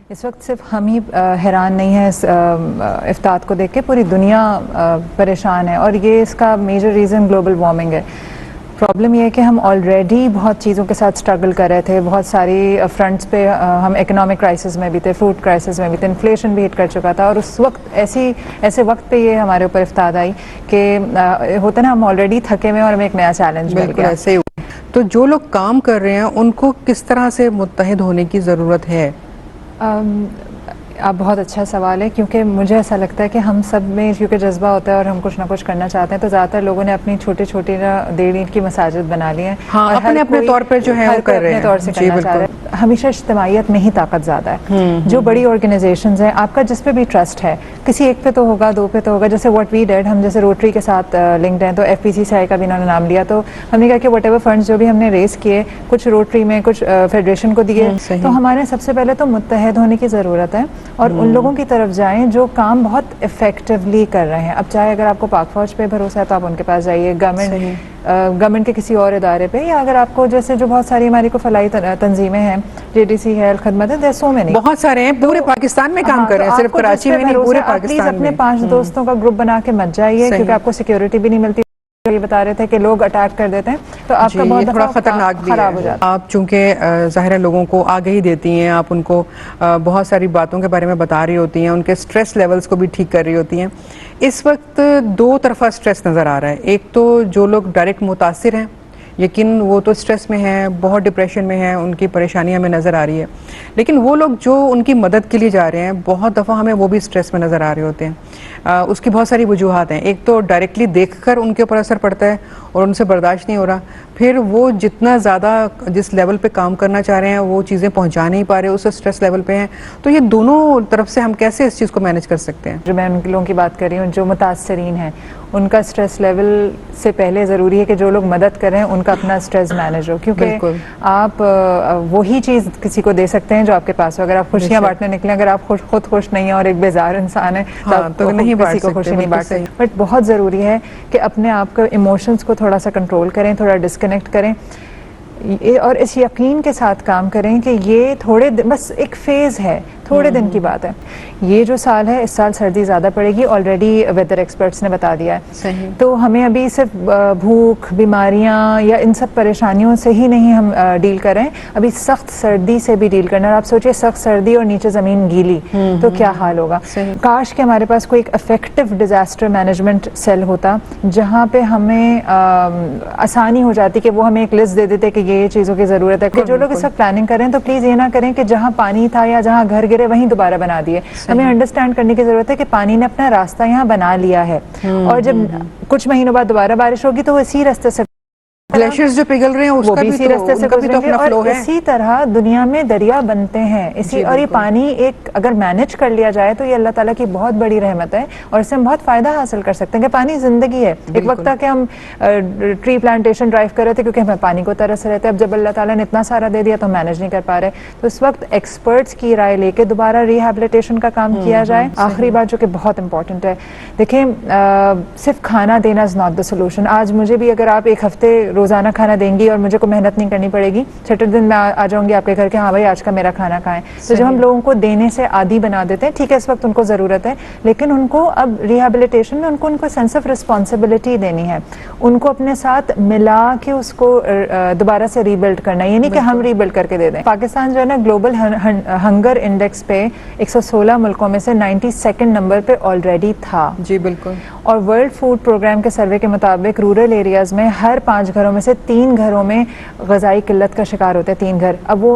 इस वक्त सिर्फ हम ही हैरान नहीं है इस इफ्तात को देख के, पूरी दुनिया परेशान है और ये इसका मेजर रीज़न ग्लोबल वार्मिंग है। प्रॉब्लम ये है कि हम ऑलरेडी बहुत चीज़ों के साथ स्ट्रगल कर रहे थे, बहुत सारी फ्रंट्स पे हम इकोनॉमिक क्राइसिस में भी थे, फूड क्राइसिस में भी थे, इन्फ्लेशन भी हिट कर चुका था और उस वक्त ऐसे वक्त पे ये हमारे ऊपर इफ्ताद आई कि होता ना, हम ऑलरेडी थके हुए और हमें एक नया चैलेंज मिल गया। ऐसे ही। तो जो लोग काम कर रहे हैं उनको किस तरह से मुत्तहिद होने की ज़रूरत है? आप बहुत अच्छा सवाल है, क्योंकि मुझे ऐसा लगता है कि हम सब में क्योंकि जज्बा होता है और हम कुछ ना कुछ करना चाहते हैं, तो ज़्यादातर लोगों ने अपनी छोटी छोटी ना 1.5 ईंट की मसाजिद बना ली है। हाँ, और अपने तौर पर जो है वो कर रहे हैं, तौर से करना चाह रहे हैं। हमेशा इज्तिमाइयत में ही ताकत ज़्यादा है। जो बड़ी ऑर्गेनाइजेशंस हैं, आपका जिस पे भी ट्रस्ट है, किसी एक पे तो होगा, दो पे तो होगा। जैसे व्हाट वी डिड, हम जैसे रोटरी के साथ लिंक्ड हैं, तो FPCCI का भी इन्होंने नाम लिया, तो हमने कहा कि वट एवर फंड्स जो भी हमने रेस किए, कुछ रोटरी में, कुछ फेडरेशन को दिए, तो हमारे सबसे पहले तो मुत्तहद होने की ज़रूरत है और उन लोगों की तरफ जाएं जो काम बहुत इफेक्टिवली कर रहे हैं। अब चाहे अगर आपको पाक फौज पे भरोसा है तो आप उनके पास जाइए, गवर्नमेंट के किसी और इदारे पे, या अगर आपको जैसे जो बहुत सारी हमारी को फलाई तंजीमें हैं, JDC है, खदमत है, सो में नहीं, बहुत सारे हैं, पूरे पाकिस्तान में काम कर रहे हैं, सिर्फ कराची में नहीं, पूरे पाकिस्तान में। अपने 5 दोस्तों का ग्रुप बना के मत जाइए, क्योंकि आपको सिक्योरिटी भी नहीं मिलती। ये बता रहे थे कि लोग अटैक कर देते हैं, तो आपका बहुत थोड़ा खतरनाक भी खराब हो जाता है। आप चूंकि ज़ाहिर है लोगों को आगाही देती हैं, आप उनको बहुत सारी बातों के बारे में बता रही होती हैं, उनके स्ट्रेस लेवल्स को भी ठीक कर रही होती हैं। इस वक्त दो तरफा स्ट्रेस नज़र आ रहा है। एक तो जो लोग डायरेक्ट मुतासिर हैं, यकीन वो तो स्ट्रेस में है, बहुत डिप्रेशन में है, उनकी परेशानियां हमें नज़र आ रही है। लेकिन वो लोग जो उनकी मदद के लिए जा रहे हैं, बहुत दफ़ा हमें वो भी स्ट्रेस में नज़र आ रहे होते हैं। उसकी बहुत सारी वजूहात हैं। एक तो डायरेक्टली देखकर उनके ऊपर असर पड़ता है और उनसे बर्दाश्त नहीं हो रहा, फिर वो जितना ज़्यादा जिस लेवल पे काम करना चाह रहे हैं वो चीज़ें पहुंचा नहीं पा रहे, उस स्ट्रेस लेवल पे हैं। तो ये दोनों तरफ से हम कैसे इस चीज़ को मैनेज कर सकते हैं? जो मैं उन लोगों की बात कर रही हूँ जो मुतासरीन हैं, उनका स्ट्रेस लेवल से पहले ज़रूरी है कि जो लोग मदद कर रहे हैं उनका अपना स्ट्रेस मैनेज हो, क्योंकि आप वही चीज़ किसी को दे सकते हैं जो आपके पास हो। अगर आप खुशियाँ बांटने निकले, अगर आप खुद खुश नहीं है और एक बेजार इंसान है, तो नहीं किसी को खुशी नहीं बांट सकते। बट बहुत ज़रूरी है कि अपने आप के इमोशंस को थोड़ा सा कंट्रोल करें, थोड़ा डिस्कनेक्ट करें और इस यकीन के साथ काम करें कि ये बस एक फेज़ है, थोड़े दिन की बात है। ये जो साल है, इस साल सर्दी ज़्यादा पड़ेगी, ऑलरेडी वेदर एक्सपर्ट्स ने बता दिया है। सही। तो हमें अभी सिर्फ भूख, बीमारियां या इन सब परेशानियों से ही नहीं हम डील कर रहे हैं, अभी सख्त सर्दी से भी डील करना है। आप सोचिए, सख्त सर्दी और नीचे ज़मीन गीली, तो क्या हाल होगा। काश के हमारे पास कोई एक इफेक्टिव डिजास्टर मैनेजमेंट सेल होता जहाँ पे हमें आसानी हो जाती कि वो हमें एक लिस्ट दे देते कि ये चीज़ों की ज़रूरत है। जो लोग इस वक्त प्लानिंग करें तो प्लीज़ ये ना करें कि जहाँ पानी था या जहाँ घर गिरे वहीं दोबारा बना दिए। हमें अंडरस्टैंड करने की जरूरत है कि पानी ने अपना रास्ता यहाँ बना लिया है और जब कुछ महीनों बाद दोबारा बारिश होगी तो वो इसी रास्ते से, ग्लेशियर्स जो पिघल रहे हैं उसका भी इसी रास्ते से गुजरेंगे और इसी तरह दुनिया में दरिया बनते हैं इसी। और ये पानी एक अगर मैनेज कर लिया जाए तो ये अल्लाह ताला की बहुत बड़ी रहमत है और इससे हम बहुत फायदा हासिल कर सकते हैं कि पानी जिंदगी है। एक वक्त था कि हम ट्री प्लांटेशन ड्राइव कर रहे थे क्योंकि हमें पानी को तरस रहे थे। अब जब अल्लाह ताला ने इतना सारा दे दिया तो हम मैनेज नहीं कर पा रहे, तो इस वक्त एक्सपर्ट्स की राय लेके दोबारा रिहैबिलिटेशन का काम किया जाए। आखिरी बात जो कि बहुत इंपॉर्टेंट है, देखें, सिर्फ खाना देना इज नॉट द सोल्यूशन। आज मुझे भी अगर आप एक हफ्ते रोजाना खाना देंगी और मुझे को मेहनत नहीं करनी पड़ेगी, छठे दिन मैं आ जाऊंगी आपके घर के, हाँ भाई आज का मेरा खाना खाएं। तो जब हम लोगों को देने से आदी बना देते हैं, ठीक है इस वक्त उनको जरूरत है, लेकिन उनको अब रिहैबिलिटेशन में उनको सेंस ऑफ रिस्पॉन्सिबिलिटी देनी है, उनको अपने साथ मिला के उसको दोबारा से रीबिल्ड करना, ये नहीं कि हम रीबिल्ड करके दे दें। पाकिस्तान जो है ना ग्लोबल हंगर इंडेक्स पे 116 मुल्कों में से 92nd नंबर पे ऑलरेडी था। जी बिल्कुल। और वर्ल्ड फूड प्रोग्राम के सर्वे के मुताबिक रूरल एरियाज में हर 5 घरों में से 3 घरों में ग़िज़ाई किल्लत का शिकार होते हैं। 3 घर, अब वो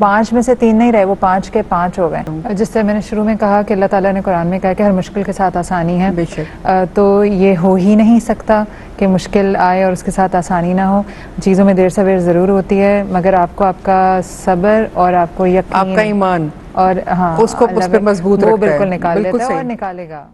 5 में से 3 नहीं रहे, वो 5 के 5 हो गए। जिस तरह मैंने शुरू में कहा कि अल्लाह ताला ने कुरान में कहा कि हर मुश्किल के साथ आसानी है, तो ये हो ही नहीं सकता कि मुश्किल आए और उसके साथ आसानी ना हो। चीज़ों में देर सवेर ज़रूर होती है, मगर आपको आपका सब्र और आपको यकीन, आपका ईमान और हाँ उसको उस पे मजबूत वो बिल्कुल निकाल लेता है और सही निकालेगा।